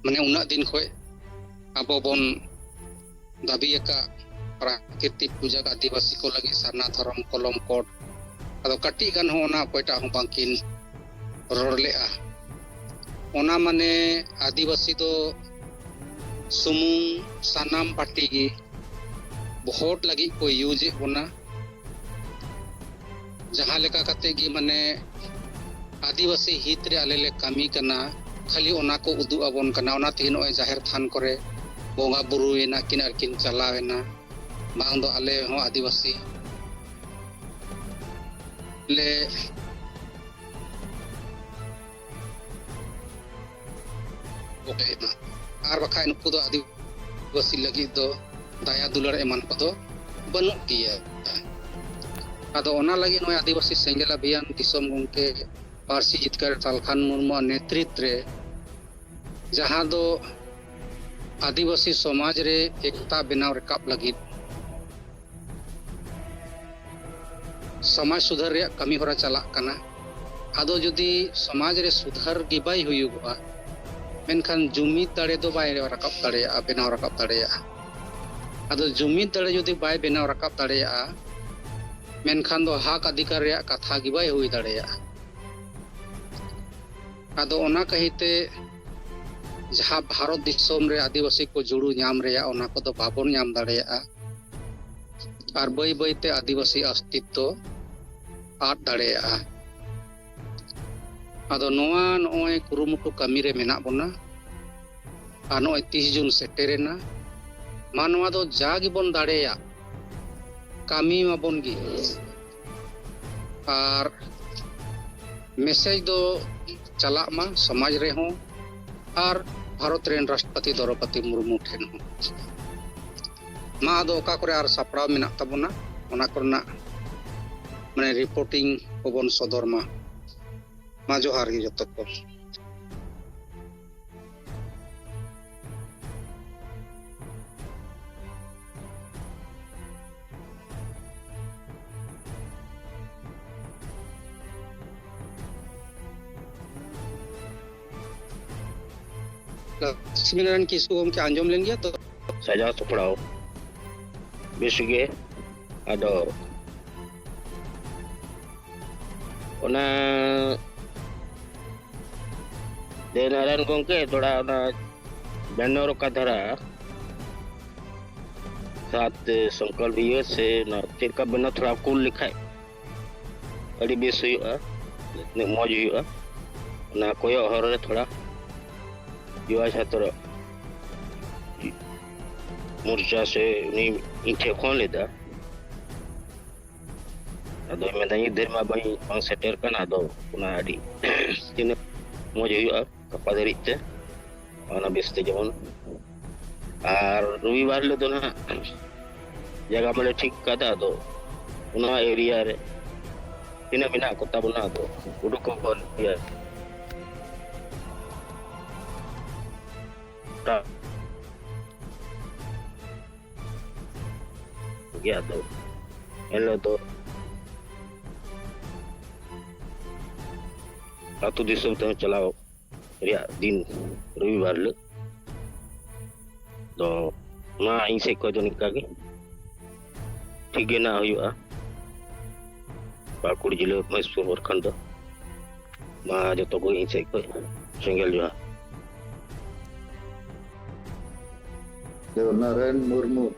माने उन्ना दिन खोय आबो बोन दाबी का प्राकृतिक पूजा का आदिवासी को लगी सरना धर्म कलम कोड अदो कटी गान हो ओना कोयटा हो बांकिन रोड लेआ ओना माने आदिवासी दो सुमुंग सानाम पार्टी गी वोट लगी को यूज बोना जहां लेका कते गी माने आदिवासी हित रे आले ले कामी कना खाली ओना को उदु अबन कना ओना तीन ओय जाहिर थान करे बोंगा बुरुएना किन अरकिन चलावेना बांग दो आले हो आदिवासी ले ओके ना आर बखा नुकु दो आदिवासी लगी दो दाया दुलार एमान को दो बनु किया आदो ओना लगी नोय आदिवासी सेंगेल अभियान दिसोम गंके पारसी जितकर सालखान मुर्मू नेतृत्व रे जहां दो आदिवासी समाज रे एकता बनाव रकाब लगी समाज सुधार रे कमी होरा चला कना आदो जुदी समाज रे सुधार गी बाय हुयुगआ मेनखान जुमिद दाड़े दो बाय रकाब दाड़ेया बनाव रकाब दाड़ेया आदो जुमिद दाड़े जुदी बाय बनाव रकाब दाड़ेया मेनखान दो हक अधिकार रे कथा गी बाय हुई दाड़ेया आदो ओना कहिते जहां भारत दिसोम रे आदिवासी को जुड़ू नाम रे ओना को दो बाबन नाम दाड़ेया और बई बईते आदिवासी अस्तित्व आद दाड़ेया आदो नोआ नोय कुरुमुटु कमी रे मेना बोना आ नोय 30 जून सेटेरेना मानवा दो जागी बोन दाड़ेया कामी माबोन गी और मैसेज दो चला मा समाज रे हो और भारत रेन राष्ट्रपति द्रौपदी मुर्मू ठेन हो मा दो ओका करे आर सापड़ाव मेना तबोना ओना करना माने रिपोर्टिंग कोबन सदर मा जोहार गे जतो को सिमिलरन किसको हम के अंजम लेंगे तो सजा सुपड़ाओ बिसुगे आदो ओना देनारन गोंके थोड़ा ओना बनोर का धरा साथ संकल्प ये से ना चिरका बना थोड़ा कुल लिखाए अड़ी बेस हुआ ने मौज हुआ ना कोई हर रे थोड़ा युवा छात्र मोर्चा से उन्हीं इंटे खोल लेता अदो में दाई देर में बाई पांच सेटर कना दो उना अड़ी तिने मौज हुआ कपा दरिते ओना बेस्ते जवन और रविवार ले दो ना जगह में ठीक कदा दो उना एरिया रे तिने बिना कोता बना दो उडुको को या गया तो हेलो तो आतु दिसम ते चलाओ रिया दिन रविवार ले तो मा इसे को तो निका के ठीक है ना हुआ पाकुड़ जिले मैसूर वरखंड मा जो तो कोई इसे को सिंगल जो देवनारायण मुर्मू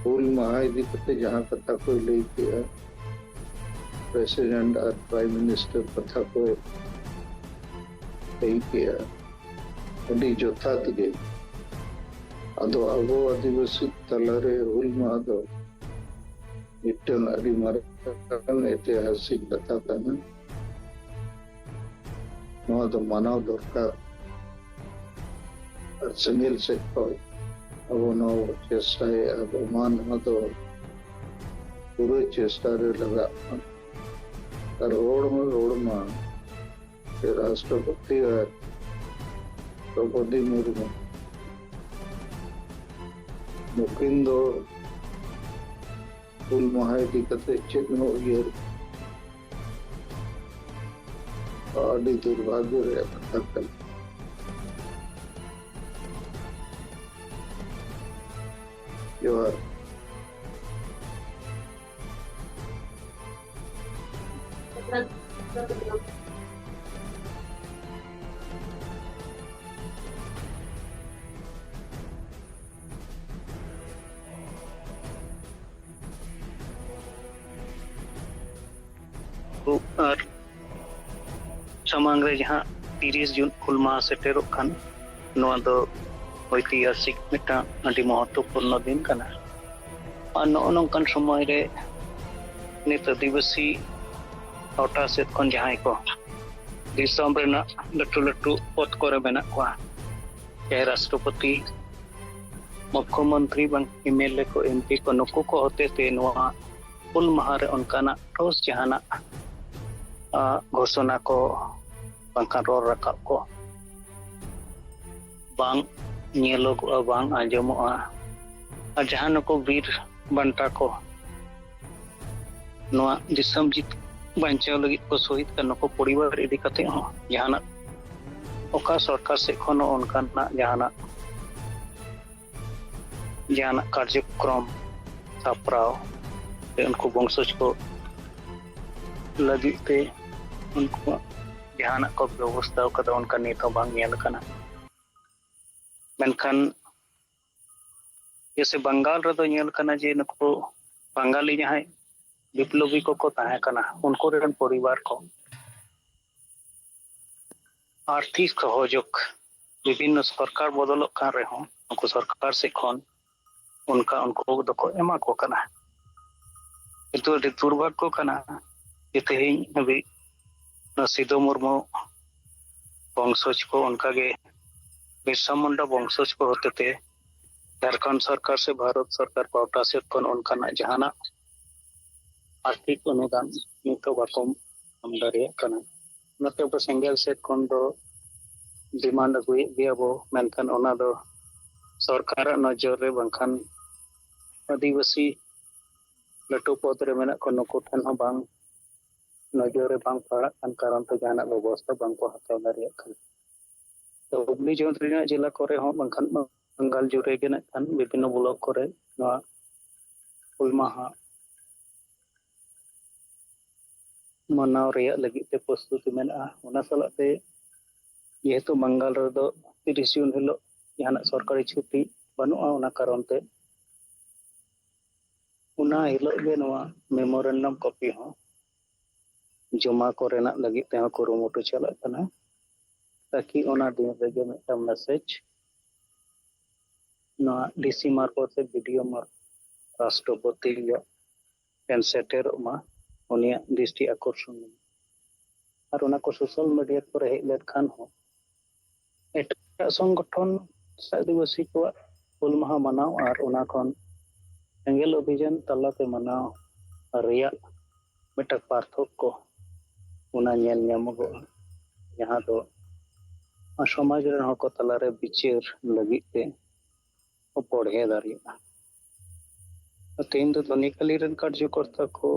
हुल महाधिपति जहाँ कथा को लेके प्रेसिडेंट और प्राइम मिनिस्टर कथा को लेके अभी जोथात गे अदो अबो आदिवासी तलारे हुल महादो मिट्टन अड़ी मारन ऐतिहासिक कथा करना नवा तो मानव दरकार संगिल से कोई अब नो चेष्टा है अब मान तो पूरे चेष्टा रे लगा रोड में राष्ट्रपति है द्रौपदी मुर्मू नुकिन दो हुल महायती कते चिन्ह ये आदि दुर्भाग्य रे कथा जोहार। और सामांग रे जहाँ 30 जून हुल माह सेटेरोग खान नोआ दो ऐतिहासिक मिटा अति महत्वपूर्ण दिन कना और नौनोंकन समय रे नित आदिवासी टोटा सेट खन जहाँ को दिसम रेना लटू लटू पद करे मेना को चाहे राष्ट्रपति मुख्यमंत्री बंग एमएलए को एमपी को नुकु को होते थे नोआ हुल माह रे उनकाना ठोस जहाना घोषणा को बंकान रोड रकाब को बांग नेलोगोआ बांग आंजमोआ और जहां को वीर बंटा को नोआ दिसम जीत बांचाव लगी को शहीद करने को परिवार इदी कते हो जहां ओका सरकार से खनो उनकाना जहां कार्यक्रम साप्राव उनको वंशज को लगी ते उनको जहां को व्यवस्था कदा उनका नेता बांग नेल कना मेनखान जैसे बंगाल रे दो नेल कना जे नको बंगाली जहां विप्लवी को ताहे कना उनको रेन परिवार को आर्थिक सहयोग विभिन्न सरकार बदल कान रे हो उनको सरकार से खन उनको दको एमा को कना किंतु दुर्भाग्य को कना इते अभी सिद्धू मुर्मू वंशज को उनका के बिरसा मुंडा वंशज को होते थे झारखंड सरकार से भारत सरकार पावटा से कौन उनका जहाना आर्थिक अनुदान नितो बाकम हमदारी कना नते अब सेंगल से कौन दो डिमांड हुई गया वो मेनखान ओना दो सरकार नजर रे बंखान आदिवासी लटू पद रे मेना को नुकु ठन हो बांग नजर रे बांग पड़ा कान कारण तो जाना व्यवस्था बांग को हताव दारिया खान तो हुबली जौन जिला करे हो बंखान बंगाल जुरे के खान विभिन्न ब्लॉक करे नवा हुल माहा मनाव रेया लगी ते प्रस्तुति मेना ओना सलाते जेहेतु बंगाल रे दो 30 जून हिलो जहां सरकारी छुट्टी बनुआ ओना कारण ते उना हिलो गे नवा मेमोरेंडम कॉपी हो जमा कोरेना लगी ते कुरुमुटु चला कना ताकि ओना दिन रेगे मिटा मैसेज ना डीसी मार्फत से वीडियो मार राष्ट्रपति पेन सेटर मा उनिया दृष्टि आकर्षण और उना को सोशल मीडिया पर हेज लेखान हो एटा संगठन आदिवासी को हुल माहा मनाव और उना खन एंगल अभियान तलाते मनाव रिया मिटा पार्थक्य को उना नेल ᱧᱟᱢᱚᱜᱚ जहां दो समाज रे हको तलारे विचार लगी ते पढ़े दारिया तेन तो धनिकाली रन कार्यकर्ता को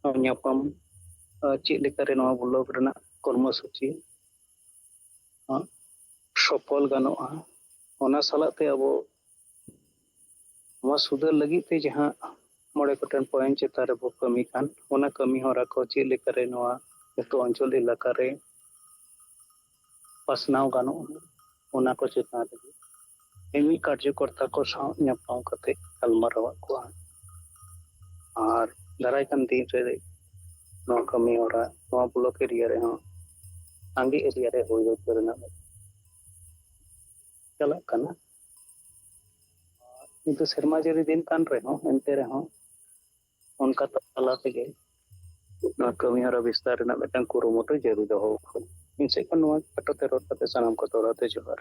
ᱧᱟᱯᱟᱢ चेक लेकारे नवा ब्लॉक रेना कर्मसूची सफल गानोआ ओना सलाते अब नवा सुधार लगी ते जहां मोड़े गोटेन पॉइंट चेतारे बो कमी कान ओना कमी होरा को चेक लेकारे नवा तो अंचल इलाका रे पासनाव गानो ओना को चेता लगी एमी कार्यकर्ता को साव ᱧᱟᱯᱟᱢ कते गलमाराव को और दाराय कान दिन रे नो कमी होरा नो ब्लॉक एरिया रे हो आंगे एरिया रे होय करना चला कना किंतु शर्मा जरी दिन कान रे हो एंते रे हो उनका तला तेगे ना कमी होरा विस्तार ना बेटन कुरुमुटु जरूर हो इनसे कन नो कटते रोड कते सनम को तोराते जोहार।